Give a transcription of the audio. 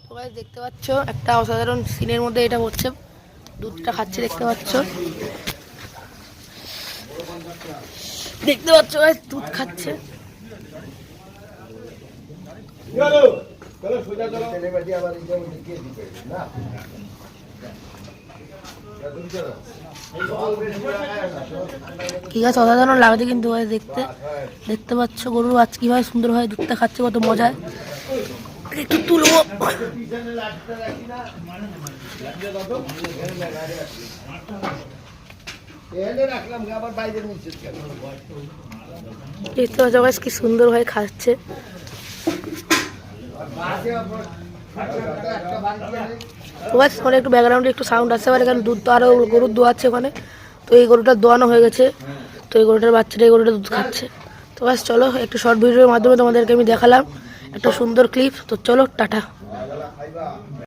তো গাইস দেখতে পাচ্ছ একটা অসাধারণ সিনের মধ্যে এটা হচ্ছে, দুধটা খাচ্ছে দেখতে পাচ্ছ গাইস দুধ খাচ্ছে। কি গাছ অসাধারণ লাগছে কিন্তু গাইস দেখতে পাচ্ছ গরুর বাচ্চা কিভাবে সুন্দরভাবে দুধটা খাচ্ছে, কত মজায়। একটু তুলবো। দেখতে পাচ্ছ গাইস কি সুন্দর ভাবে খাচ্ছে। ওখানে একটু ব্যাকগ্রাউন্ডে একটু সাউন্ড আসতে পারে, কারণ দুধ তো আরো গরুর দোয়াচ্ছে ওখানে। তো এই গরুটার দোয়ানো হয়ে গেছে, তো এই গরুটার বাচ্চাটা এই গরুটা দুধ খাচ্ছে। তো ব্যাস চলো, একটু শর্ট ভিডিওর মাধ্যমে তোমাদেরকে আমি দেখালাম একটা সুন্দর ক্লিপ। তো চলো টাটা।